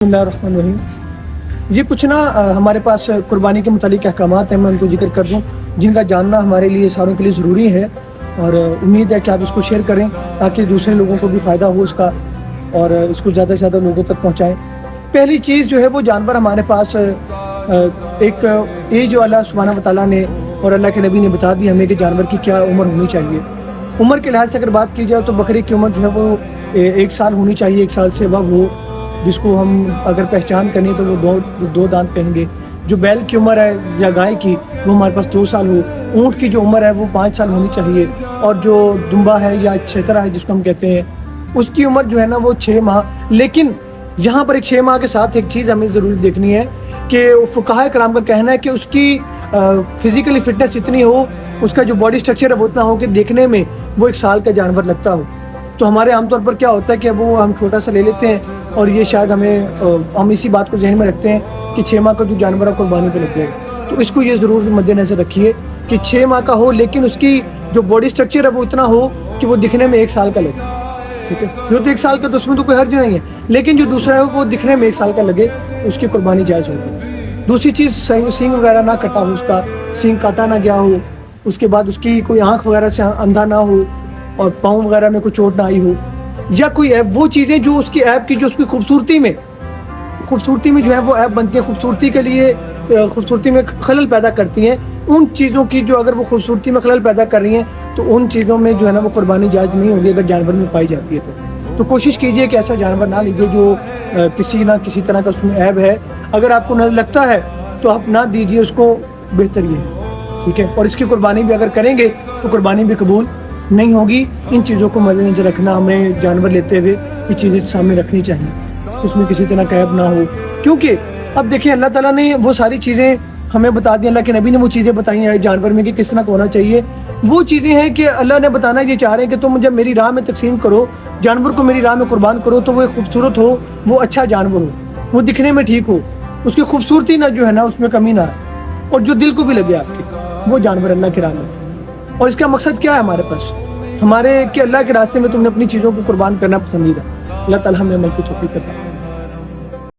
बिस्मिल्लाहिर्रहमानिर्रहीम। ये कुछ ना हमारे पास कुर्बानी के मुतालिक अहकामात हैं, मैं उनको जिक्र कर दूं जिनका जानना हमारे लिए सारों के लिए ज़रूरी है, और उम्मीद है कि आप इसको शेयर करें ताकि दूसरे लोगों को भी फ़ायदा हो इसका और इसको ज़्यादा से ज़्यादा लोगों तक पहुँचाएँ। पहली चीज़ जो है वो जानवर हमारे पास एक एज वाला सुब्हानहू व तआला ने और अल्लाह के नबी ने बता दी हमें कि जानवर की क्या उम्र होनी चाहिए। उम्र के लिहाज से अगर बात की जाए तो बकरी की उम्र जो है वो 1 साल होनी चाहिए, 1 साल से अब हो, जिसको हम अगर पहचान करें तो वो दो दांत कहेंगे। जो बैल की उम्र है या गाय की वो हमारे पास 2 साल हो। ऊँट की जो उम्र है वो 5 साल होनी चाहिए, और जो दुम्बा है या छेतरा है जिसको हम कहते हैं उसकी उम्र जो है ना वो 6 माह। लेकिन यहाँ पर एक 6 माह के साथ एक चीज़ हमें ज़रूर देखनी है कि फुक़हा कराम का कहना है कि उसकी फिज़िकली फ़िटनेस इतनी हो, उसका जो बॉडी स्ट्रक्चर है वो इतना हो कि देखने में वो 1 साल का जानवर लगता हो। तो हमारे आमतौर पर क्या होता है कि वो हम छोटा सा ले लेते हैं और ये शायद हम इसी बात को जहन में रखते हैं कि 6 माह का जो जानवर है कुर्बानी पे लग जाएगा। तो इसको ये ज़रूर मद्देनज़र रखिए कि 6 माह का हो, लेकिन उसकी जो बॉडी स्ट्रक्चर है वो इतना हो कि वो दिखने में 1 साल का लगे। ठीक है, जो तो 1 साल का तो उसमें तो कोई हर्ज नहीं है, लेकिन जो दूसरा है वो दिखने में 1 साल का लगे, उसकी कुर्बानी जायज़ होगी। दूसरी चीज़ सींग वगैरह ना कटा हो, उसका सींग काटा ना गया हो, उसके बाद उसकी कोई आँख वगैरह से अंधा ना हो और पाँव वगैरह में कोई चोट ना आई हो, या कोई ऐप, वो चीज़ें जो उसकी ऐप की जो उसकी खूबसूरती में जो है वो ऐप बनती है, खूबसूरती के लिए खूबसूरती में खलल पैदा करती हैं, उन चीज़ों की जो अगर वो खूबसूरती में खलल पैदा कर रही हैं तो उन चीज़ों में जो है ना वो कुर्बानी जायज़ नहीं होगी अगर जानवर में पाई जाती है। तो कोशिश कीजिए कि ऐसा जानवर ना लीजिए जो किसी ना किसी तरह का उसमें ऐब है। अगर आपको नजर लगता है तो आप ना दीजिए उसको, बेहतर ये है। ठीक है, और इसकी कुर्बानी भी अगर करेंगे तो कुर्बानी भी कबूल नहीं होगी। इन चीज़ों को मद्देनजर रखना, हमें जानवर लेते हुए ये चीज़ें सामने रखनी चाहिए, उसमें किसी तरह का ऐब ना हो। क्योंकि अब देखिए अल्लाह ताला ने वो सारी चीज़ें हमें बता दी, अल्लाह के नबी ने वो चीज़ें बताई हैं जानवर में कि किस तरह का होना चाहिए। वो चीज़ें हैं कि अल्लाह ने बताना ये चाह रहे हैं कि तुम जब मेरी राह में तकसीम करो, जानवर को मेरी राह में कुर्बान करो, तो वो खूबसूरत हो, वो अच्छा जानवर हो, वो दिखने में ठीक हो, उसकी खूबसूरती ना जो है ना उसमें कमी ना आए, और जो दिल को भी लगे आपके, वो जानवर अल्लाह की राह में। और इसका मकसद क्या है हमारे पास, हमारे कि अल्लाह के रास्ते में तुमने अपनी चीज़ों को कुर्बान करना पसंदीदा। अल्लाह ताला हमें अमल की तौफीक अता फरमाए।